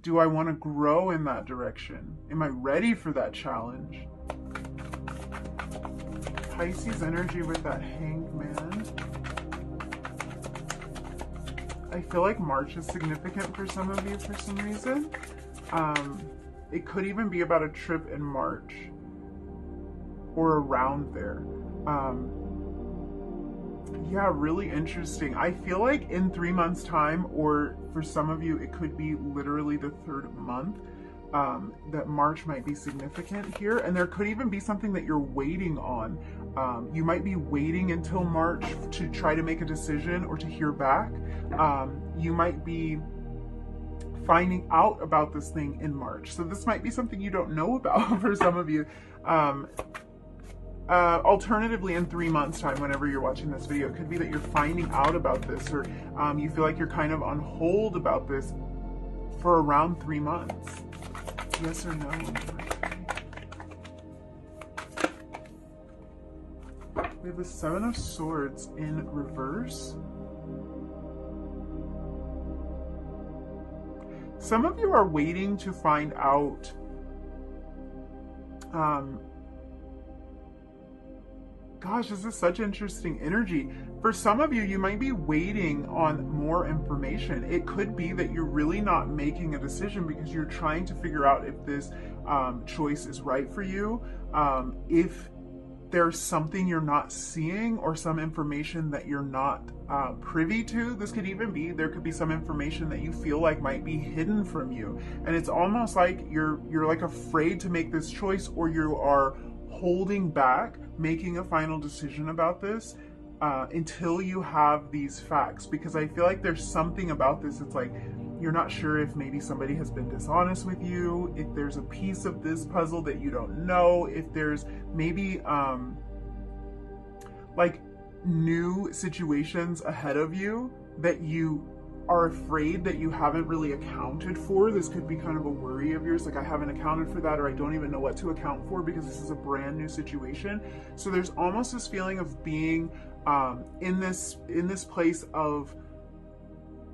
Do I want to grow in that direction? Am I ready for that challenge? Pisces energy with that Hanged Man. I feel like March is significant for some of you for some reason. It could even be about a trip in March or around there. Yeah, really interesting. I feel like in 3 months' time, or for some of you, it could be literally the 3rd month, that March might be significant here. And there could even be something that you're waiting on. You might be waiting until March to try to make a decision or to hear back. You might be finding out about this thing in March. So this might be something you don't know about for some of you. Alternatively, in 3 months' time, whenever you're watching this video, it could be that you're finding out about this, or you feel like you're kind of on hold about this for around 3 months. Yes or no? We have the 7 of Swords in reverse. Some of you are waiting to find out gosh, this is such interesting energy. For some of you, you might be waiting on more information. It could be that you're really not making a decision because you're trying to figure out if this choice is right for you, if there's something you're not seeing or some information that you're not privy to. This could even be, there could be some information that you feel like might be hidden from you. And it's almost like you're like afraid to make this choice, or you are holding back making a final decision about this until you have these facts, because I feel like there's something about this. It's like you're not sure if maybe somebody has been dishonest with you, if there's a piece of this puzzle that you don't know, if there's maybe like new situations ahead of you that you are afraid that you haven't really accounted for. This could be kind of a worry of yours, like I haven't accounted for that, or I don't even know what to account for because this is a brand new situation. So there's almost this feeling of being in this place of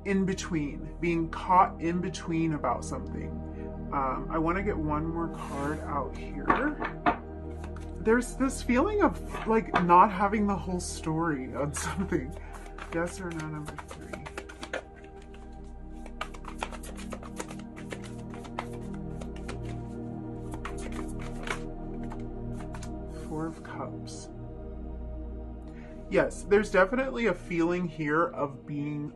in between, being caught in between about something. I want to get one more card out here. There's this feeling of like not having the whole story on something. Yes or no, number 3. Four of Cups. Yes, there's definitely a feeling here of being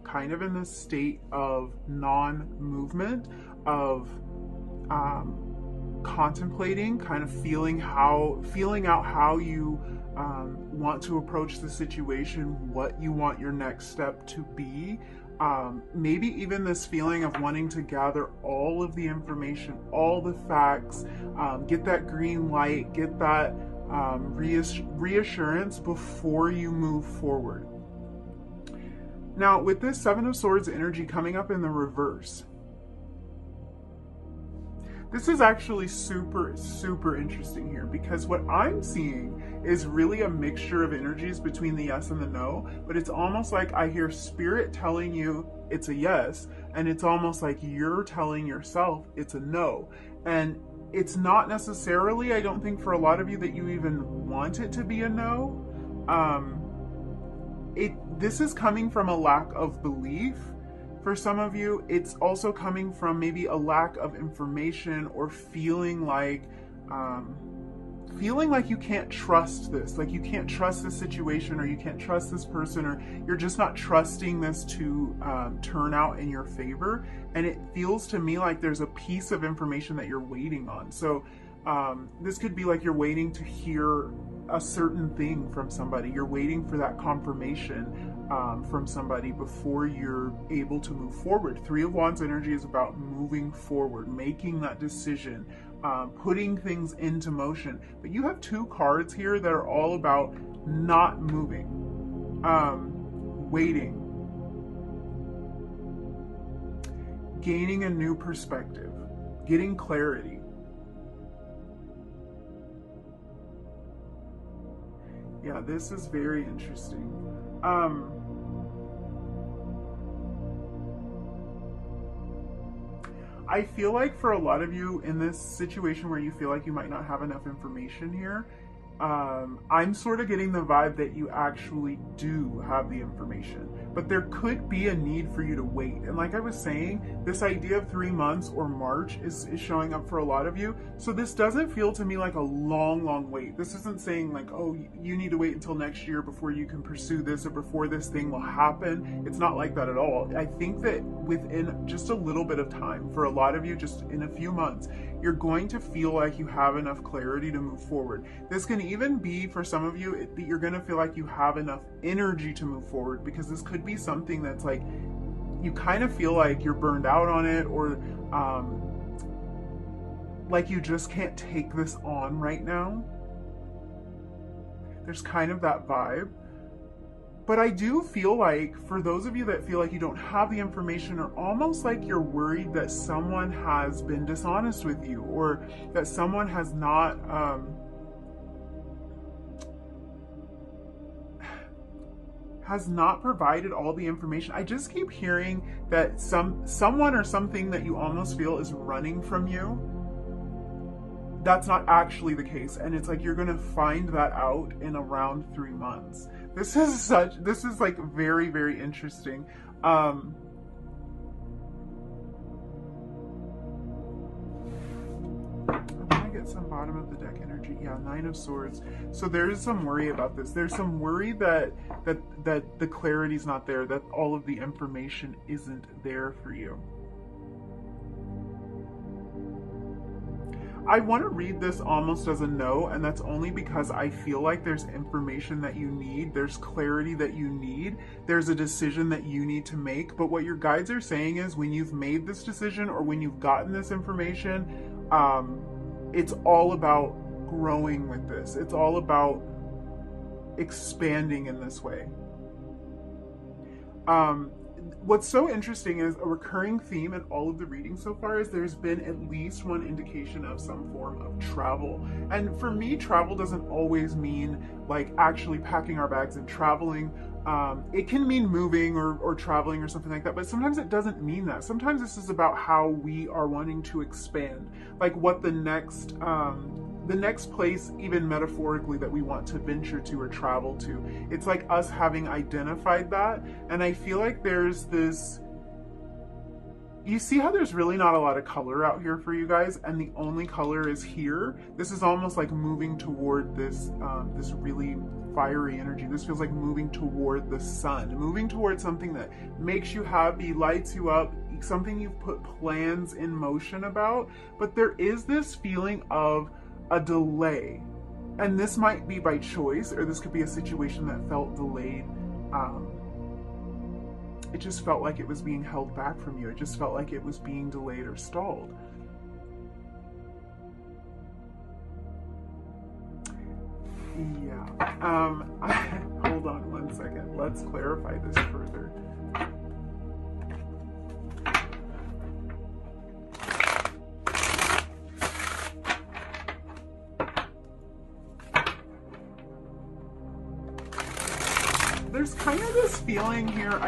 kind of in this state of non-movement, of contemplating, kind of feeling out how you want to approach the situation, what you want your next step to be. Maybe even this feeling of wanting to gather all of the information, all the facts, get that green light, get that reassurance before you move forward. Now, with this 7 of Swords energy coming up in the reverse, this is actually super interesting here, because what I'm seeing is really a mixture of energies between the yes and the no, but it's almost like I hear Spirit telling you it's a yes, and it's almost like you're telling yourself it's a no. And it's not necessarily, I don't think for a lot of you, that you even want it to be a no. This is coming from a lack of belief. For some of you, it's also coming from maybe a lack of information, or feeling like you can't trust this, like you can't trust this situation, or you can't trust this person, or you're just not trusting this to turn out in your favor. And it feels to me like there's a piece of information that you're waiting on. So this could be like you're waiting to hear a certain thing from somebody. You're waiting for that confirmation from somebody before you're able to move forward. 3 of Wands energy is about moving forward, making that decision, putting things into motion. But you have 2 cards here that are all about not moving, waiting, gaining a new perspective, getting clarity. Yeah, this is very interesting. I feel like for a lot of you in this situation where you feel like you might not have enough information here, I'm sort of getting the vibe that you actually do have the information, but there could be a need for you to wait. And like I was saying, this idea of 3 months or March is showing up for a lot of you. So this doesn't feel to me like a long wait. This isn't saying like, oh, you need to wait until next year before you can pursue this or before this thing will happen. It's not like that at all. I think that within just a little bit of time, for a lot of you, just in a few months, you're going to feel like you have enough clarity to move forward. This can even be, for some of you, that you're going to feel like you have enough energy to move forward, because this could be something that's like, you kind of feel like you're burned out on it, or like you just can't take this on right now. There's kind of that vibe. But I do feel like, for those of you that feel like you don't have the information, or almost like you're worried that someone has been dishonest with you, or that someone has not provided all the information. I just keep hearing that someone or something that you almost feel is running from you. That's not actually the case, and it's like you're gonna find that out in around 3 months. This is like very interesting. I'm gonna get some bottom of the deck energy. Yeah, 9 of Swords. So there's some worry about this. There's some worry that the clarity's not there, that all of the information isn't there for you. I want to read this almost as a no, and that's only because I feel like there's information that you need, there's clarity that you need, there's a decision that you need to make. But what your guides are saying is, when you've made this decision or when you've gotten this information, it's all about growing with this. It's all about expanding in this way. What's so interesting is, a recurring theme in all of the readings so far is there's been at least one indication of some form of travel. And for me, travel doesn't always mean like actually packing our bags and traveling. It can mean moving or traveling or something like that, but sometimes it doesn't mean that. Sometimes this is about how we are wanting to expand, like what the next place, even metaphorically, that we want to venture to or travel to. It's like us having identified that. And I feel like there's this, you see how there's really not a lot of color out here for you guys, and the only color is here. This is almost like moving toward this this really fiery energy. This feels like moving toward the sun, moving toward something that makes you happy, lights you up, something you've put plans in motion about. But there is this feeling of a delay, and this might be by choice, or this could be a situation that felt delayed. It just felt like it was being held back from you. It just felt like it was being delayed or stalled. Yeah. Hold on one second. Let's clarify this further. There's kind of this feeling here.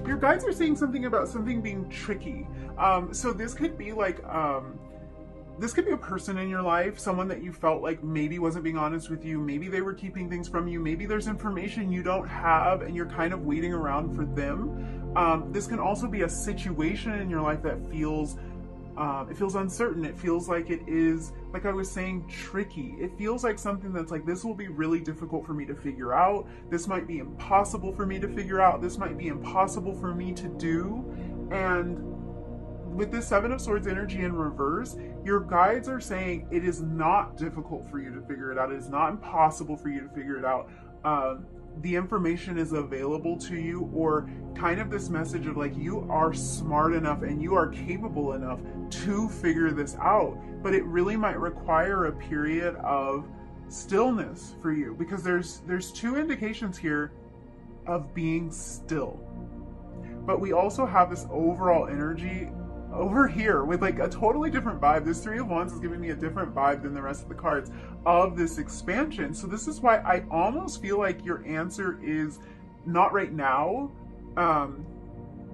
Your guides are saying something about something being tricky. So this could be like, this could be a person in your life, someone that you felt like maybe wasn't being honest with you. Maybe they were keeping things from you. Maybe there's information you don't have and you're kind of waiting around for them. This can also be a situation in your life that feels, it feels uncertain. It feels like it is, like I was saying, tricky. It feels like something that's like, this will be really difficult for me to figure out. This might be impossible for me to figure out. This might be impossible for me to do. And with this 7 of Swords energy in reverse, your guides are saying it is not difficult for you to figure it out. It is not impossible for you to figure it out. The information is available to you, or kind of this message of like, you are smart enough and you are capable enough to figure this out. But it really might require a period of stillness for you, because there's 2 indications here of being still. But we also have this overall energy over here with like a totally different vibe. This 3 of Wands is giving me a different vibe than the rest of the cards of this expansion. So this is why I almost feel like your answer is not right now,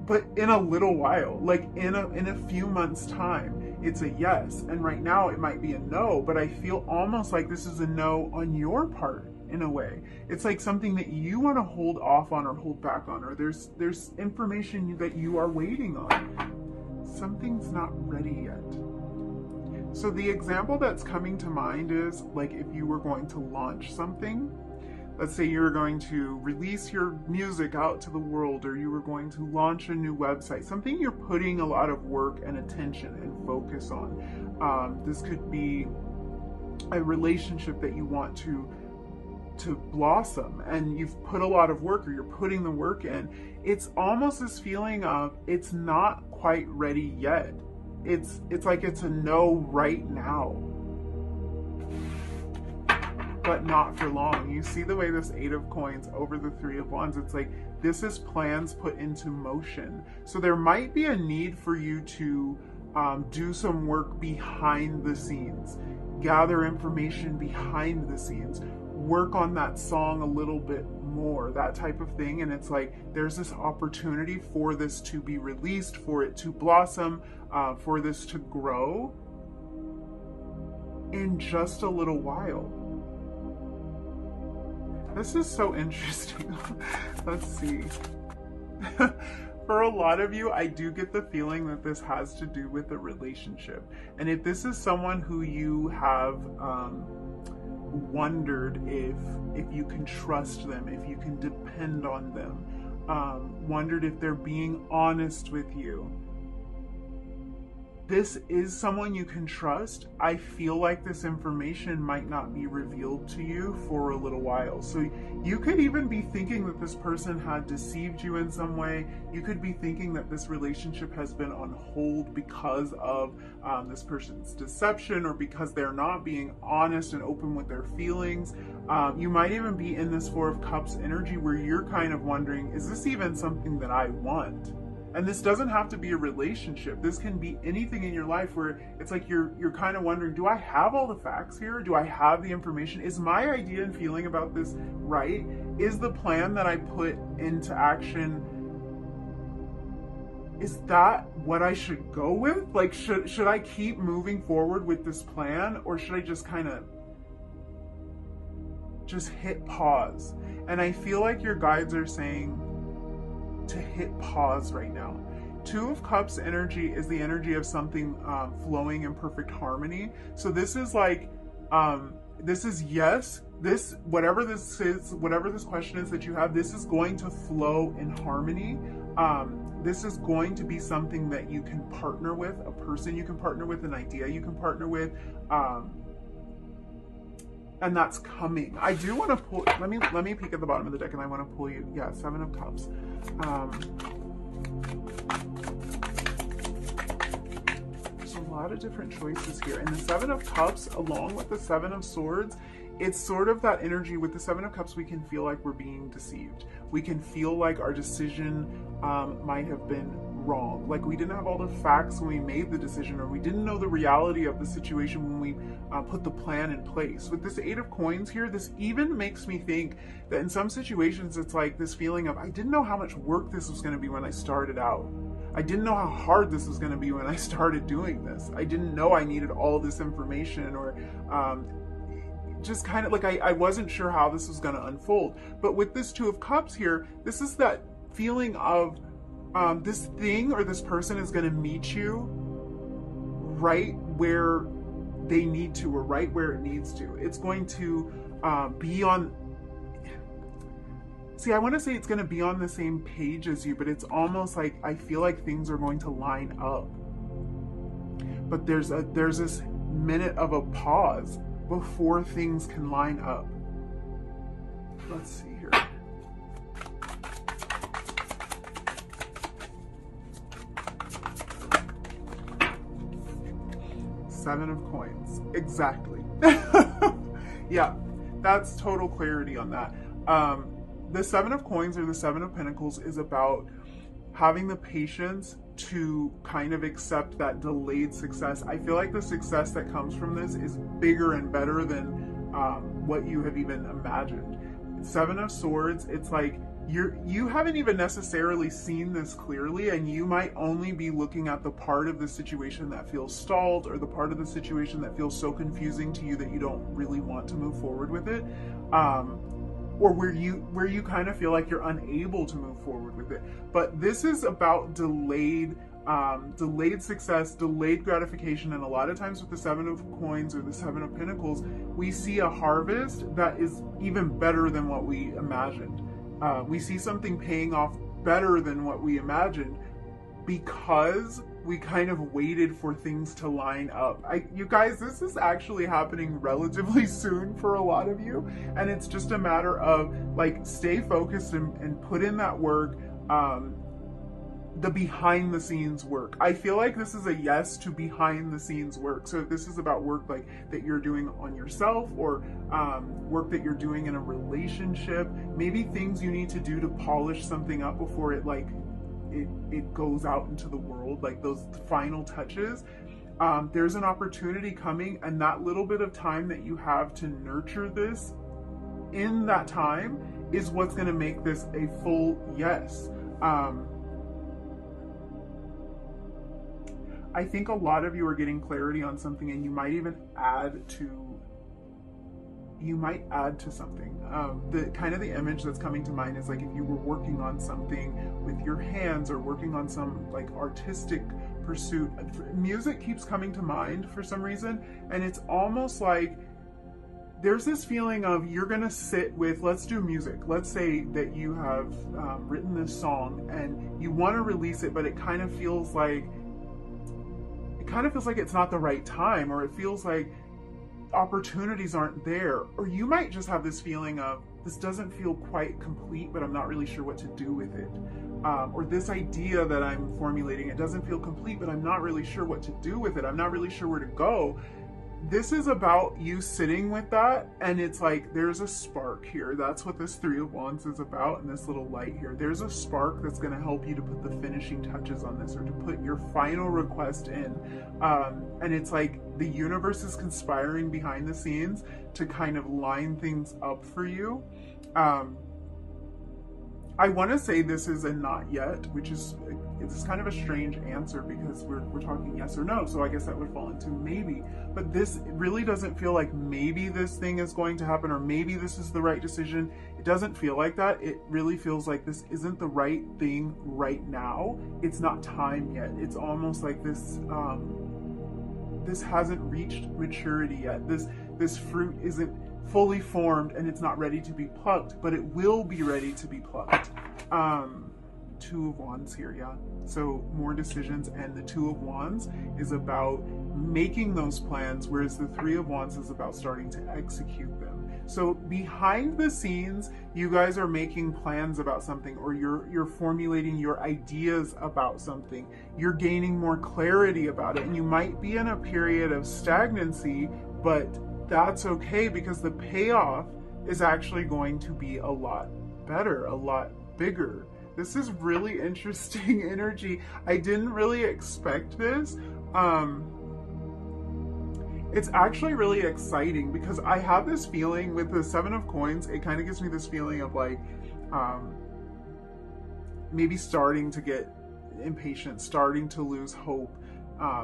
but in a little while, like in a few months time, it's a yes. And right now it might be a no, but I feel almost like this is a no on your part in a way. It's like something that you want to hold off on or hold back on, or there's information that you are waiting on. Something's not ready yet. So the example that's coming to mind is like if you were going to launch something. Let's say you're going to release your music out to the world, or you were going to launch a new website, something you're putting a lot of work and attention and focus on. This could be a relationship that you want to blossom, and you've put a lot of work, or you're putting the work in. It's almost this feeling of it's not quite ready yet. It's like it's a no right now, but not for long. You see the way this 8 of coins over the 3 of wands, it's like this is plans put into motion. So there might be a need for you to do some work behind the scenes, gather information behind the scenes, work on that song a little bit more, that type of thing. And it's like there's this opportunity for this to be released, for it to blossom, for this to grow in just a little while. This is so interesting. Let's see. For a lot of you, I do get the feeling that this has to do with a relationship. And if this is someone who you have wondered if you can trust them, if you can depend on them, wondered if they're being honest with you, this is someone you can trust. I feel like this information might not be revealed to you for a little while. So you could even be thinking that this person had deceived you in some way. You could be thinking that this relationship has been on hold because of this person's deception, or because they're not being honest and open with their feelings. You might even be in this 4 of Cups energy where you're kind of wondering, is this even something that I want? And this doesn't have to be a relationship. This can be anything in your life where it's like you're kind of wondering, do I have all the facts here? Do I have the information? Is my idea and feeling about this right? Is the plan that I put into action, is that what I should go with? Like, should I keep moving forward with this plan, or should I just kind of just hit pause? And I feel like your guides are saying to hit pause right now. 2 of Cups energy is the energy of something flowing in perfect harmony. So this is like, this is yes, this, whatever this is, whatever this question is that you have, this is going to flow in harmony. This is going to be something that you can partner with, a person you can partner with, an idea you can partner with, and that's coming. I do want to pull, let me peek at the bottom of the deck, and I want to pull you, yeah, 7 of Cups. There's a lot of different choices here. And the 7 of Cups, along with the 7 of Swords, it's sort of that energy. With the 7 of Cups, we can feel like we're being deceived. We can feel like our decision might have been wrong. Like we didn't have all the facts when we made the decision, or we didn't know the reality of the situation when we put the plan in place. With this 8 of Coins here, this even makes me think that in some situations, it's like this feeling of, I didn't know how much work this was going to be when I started out. I didn't know how hard this was going to be when I started doing this. I didn't know I needed all this information, or just kind of like I wasn't sure how this was going to unfold. But with this 2 of Cups here, this is that feeling of this thing or this person is going to meet you right where they need to, or right where it needs to. It's going to be on, see, I want to say it's going to be on the same page as you, but it's almost like I feel like things are going to line up. But there's this minute of a pause before things can line up. Let's see here. Seven of Coins. Exactly. Yeah, that's total clarity on that. The 7 of Coins, or the 7 of Pentacles, is about having the patience to kind of accept that delayed success. I feel like the success that comes from this is bigger and better than what you have even imagined. 7 of Swords, it's like you haven't even necessarily seen this clearly, and you might only be looking at the part of the situation that feels stalled, or the part of the situation that feels so confusing to you that you don't really want to move forward with it, or where you kind of feel like you're unable to move forward with it. But this is about delayed success, delayed gratification, and a lot of times with the Seven of Coins or the Seven of Pentacles, we see a harvest that is even better than what we imagined. We see something paying off better than what we imagined, because we kind of waited for things to line up. You guys, this is actually happening relatively soon for a lot of you, and it's just a matter of like, stay focused and put in that work, the behind the scenes work. I feel like this is a yes to behind the scenes work. So if this is about work like that you're doing on yourself, or work that you're doing in a relationship, maybe things you need to do to polish something up before it goes out into the world, like those final touches, there's an opportunity coming, and that little bit of time that you have to nurture this, in that time, is what's going to make this a full yes. I think a lot of you are getting clarity on something, and you might even add to something. The image that's coming to mind is like, if you were working on something with your hands, or working on some like artistic pursuit. Music keeps coming to mind for some reason, and it's almost like there's this feeling of, you're gonna sit with, let's do music. Let's say that you have written this song and you want to release it, but it kind of feels like it's not the right time, or it feels like opportunities aren't there. Or you might just have this feeling of, this doesn't feel quite complete, but I'm not really sure what to do with it. Or this idea that I'm formulating, it doesn't feel complete, but I'm not really sure what to do with it. I'm not really sure where to go. This is about you sitting with that, and it's like, there's a spark here. That's what this Three of Wands is about, and this little light here. There's a spark that's going to help you to put the finishing touches on this, or to put your final request in. And it's like the universe is conspiring behind the scenes to kind of line things up for you. I want to say this is a not yet, which is, it's kind of a strange answer, because we're talking yes or no, so I guess that would fall into maybe. But this really doesn't feel like maybe this thing is going to happen, or maybe this is the right decision. It doesn't feel like that. It really feels like this isn't the right thing right now. It's not time yet. It's almost like this this hasn't reached maturity yet. This fruit isn't fully formed, and it's not ready to be plucked, but it will be ready to be plucked. Two of Wands here, yeah. So more decisions, and the Two of Wands is about making those plans, whereas the Three of Wands is about starting to execute them. So behind the scenes, you guys are making plans about something, or you're formulating your ideas about something. You're gaining more clarity about it, and you might be in a period of stagnancy, but that's okay, because the payoff is actually going to be a lot better, a lot bigger. This is really interesting energy. I didn't really expect this. It's actually really exciting, because I have this feeling with the Seven of Coins, it kind of gives me this feeling of like, maybe starting to get impatient, starting to lose hope,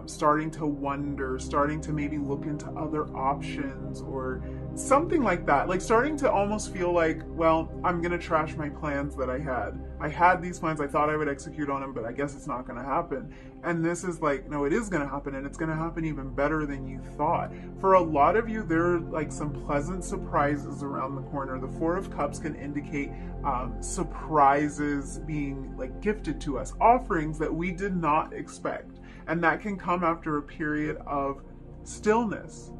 starting to wonder, starting to maybe look into other options, or something like that. Like starting to almost feel like, well, I'm gonna trash my plans that I had. I had these plans, I thought I would execute on them, but I guess it's not gonna happen. And this is like, no, it is gonna happen, and it's gonna happen even better than you thought. For a lot of you, there are like some pleasant surprises around the corner. The Four of Cups can indicate surprises being like gifted to us, offerings that we did not expect. And that can come after a period of stillness.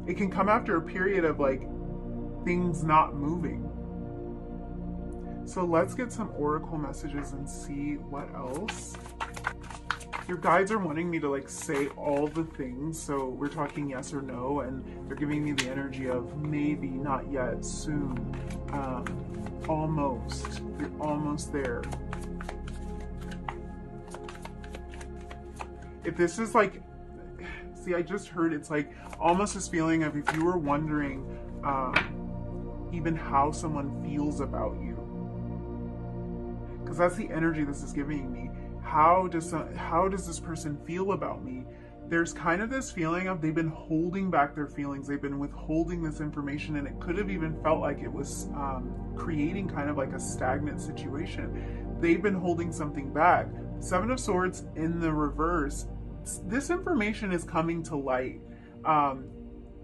It can come after a period of like things not moving. So let's get some oracle messages and see what else. Your guides are wanting me to like say all the things. So we're talking yes or no, and they're giving me the energy of maybe, not yet, soon, almost. You're almost there. If this is like, see, I just heard it's like almost this feeling of, if you were wondering even how someone feels about you, because that's the energy this is giving me. How does this person feel about me? There's kind of this feeling of they've been holding back their feelings. They've been withholding this information, and it could have even felt like it was creating kind of like a stagnant situation. They've been holding something back. Seven of Swords in the reverse. This information is coming to light.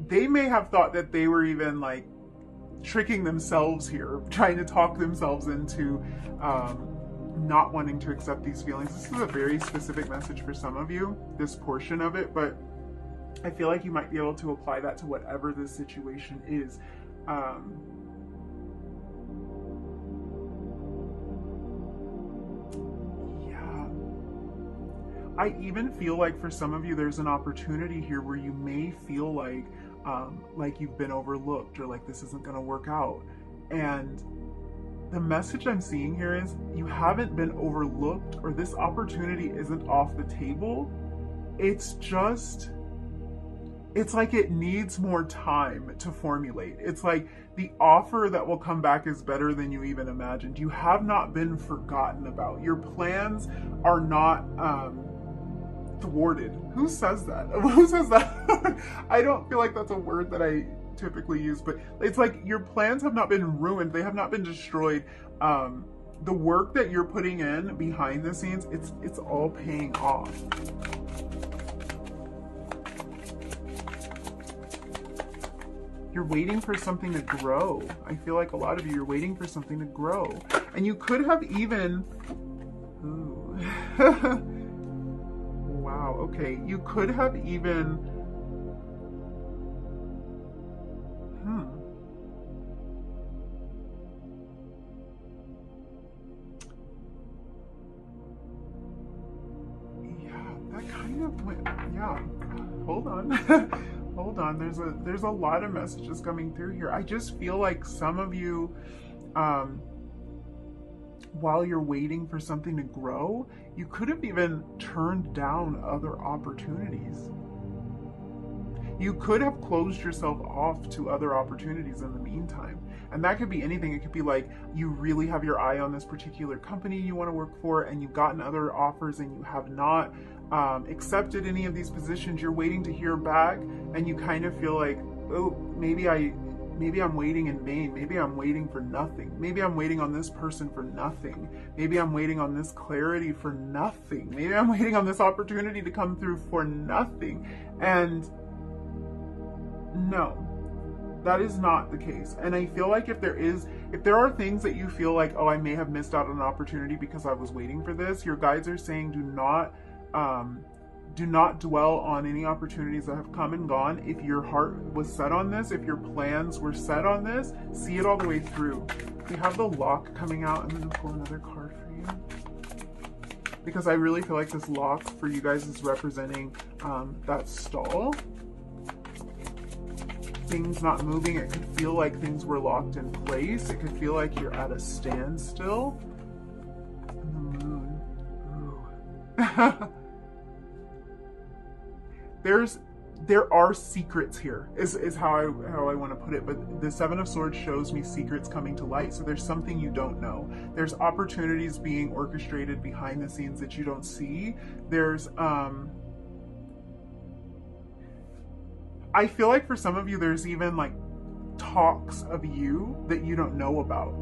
They may have thought that they were even like tricking themselves here, trying to talk themselves into not wanting to accept these feelings. This is a very specific message for some of you, this portion of it, but I feel like you might be able to apply that to whatever this situation is. Yeah. I even feel like for some of you, there's an opportunity here where you may feel like you've been overlooked, or like this isn't going to work out. And the message I'm seeing here is you haven't been overlooked, or this opportunity isn't off the table. It's like it needs more time to formulate. It's like the offer that will come back is better than you even imagined. You have not been forgotten about. Your plans are not thwarted. Who says that? Who says that? I don't feel like that's a word that I typically use, but it's like your plans have not been ruined. They have not been destroyed. The work that you're putting in behind the scenes, it's all paying off. You're waiting for something to grow. I feel like a lot of you are waiting for something to grow. And you could have even... Ooh. Wow, okay. You could have even... Yeah, that kind of went... Yeah. Hold on. Hold on, there's a lot of messages coming through here. I just feel like some of you, while you're waiting for something to grow, you could have even turned down other opportunities. You could have closed yourself off to other opportunities in the meantime. And that could be anything. It could be like you really have your eye on this particular company you want to work for, and you've gotten other offers and you have not accepted any of these positions. You're waiting to hear back, and you kind of feel like, oh, maybe I'm waiting in vain. Maybe I'm waiting for nothing. Maybe I'm waiting on this person for nothing. Maybe I'm waiting on this clarity for nothing. Maybe I'm waiting on this opportunity to come through for nothing. And no, that is not the case. And I feel like if there are things that you feel like, oh, I may have missed out on an opportunity because I was waiting for this, your guides are saying do not dwell on any opportunities that have come and gone. If your heart was set on this, if your plans were set on this, see it all the way through. We have the lock coming out. I'm going to pull another card for you, because I really feel like this lock for you guys is representing that stall. Things not moving. It could feel like things were locked in place. It could feel like you're at a standstill. And the moon. Ooh. There are secrets here, is how I want to put it. But the Seven of Swords shows me secrets coming to light. So there's something you don't know. There's opportunities being orchestrated behind the scenes that you don't see. There's I feel like for some of you, there's even like talks of you that you don't know about.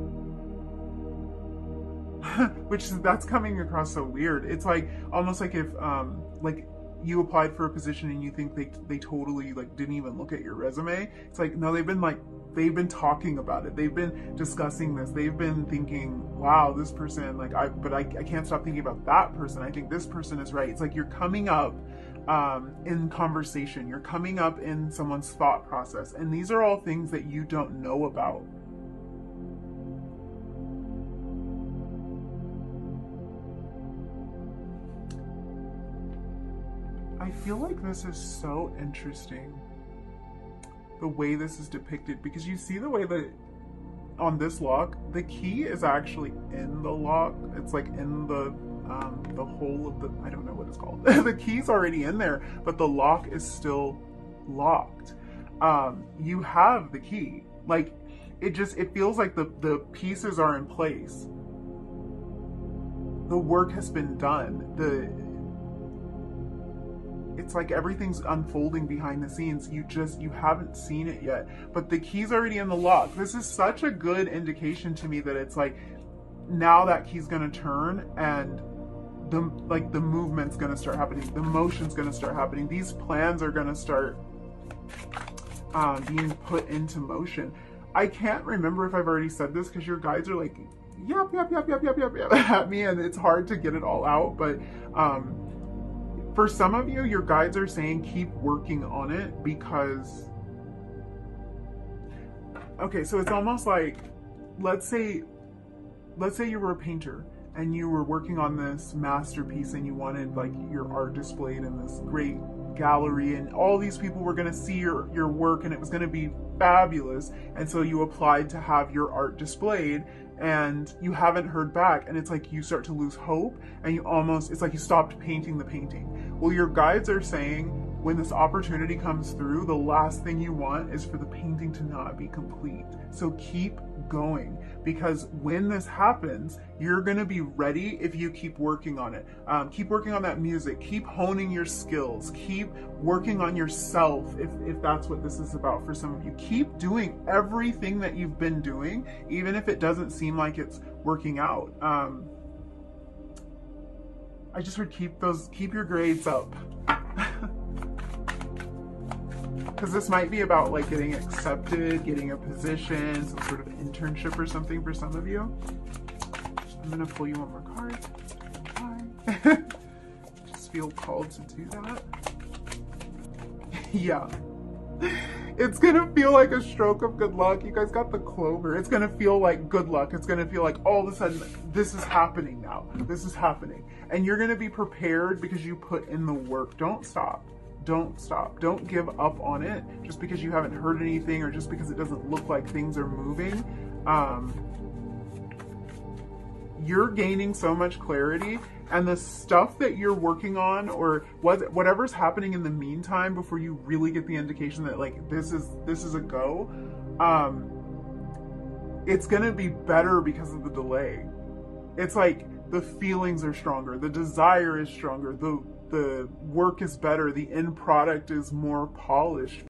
That's coming across so weird. It's like almost like if like you applied for a position and you think they totally like didn't even look at your resume. It's like, no, they've been talking about it. They've been discussing this. They've been thinking, wow, this person, like I can't stop thinking about that person. I think this person is right. It's like you're coming up in conversation. You're coming up in someone's thought process. And these are all things that you don't know about. I feel like this is so interesting, the way this is depicted, because you see the way that on this lock, the key is actually in the lock. It's like in the hole of the, I don't know what it's called. The key's already in there, but the lock is still locked. You have the key. Like, it feels like the pieces are in place. the work has been done. It's like everything's unfolding behind the scenes. You haven't seen it yet, but the key's already in the lock. This is such a good indication to me that it's like, now that key's gonna turn, and the movement's gonna start happening. The motion's gonna start happening. These plans are gonna start being put into motion. I can't remember if I've already said this because your guides are like, yep, at me, and it's hard to get it all out. But for some of you, your guides are saying keep working on it because, okay, so it's almost like, let's say you were a painter and you were working on this masterpiece and you wanted like your art displayed in this great gallery and all these people were going to see your work and it was going to be fabulous, and so you applied to have your art displayed and you haven't heard back, and it's like you start to lose hope and it's like you stopped painting the painting. Well, your guides are saying when this opportunity comes through, the last thing you want is for the painting to not be complete. So keep going, because when this happens, you're going to be ready if you keep working on it. Keep working on that music, keep honing your skills, keep working on yourself if that's what this is about for some of you. Keep doing everything that you've been doing, even if it doesn't seem like it's working out. I just heard keep your grades up. Because this might be about like getting accepted, getting a position, some sort of internship or something for some of you. I'm gonna pull you one more card. Bye. Just feel called to do that. Yeah. It's gonna feel like a stroke of good luck. You guys got the clover. It's gonna feel like good luck. It's gonna feel like all of a sudden this is happening now. This is happening. And you're gonna be prepared because you put in the work. Don't stop. Don't stop. Don't give up on it just because you haven't heard anything or just because it doesn't look like things are moving. You're gaining so much clarity, and the stuff that you're working on or whatever's happening in the meantime before you really get the indication that like this is a go, it's gonna be better because of the delay. It's like the feelings are stronger, the desire is stronger, the work is better, the end product is more polished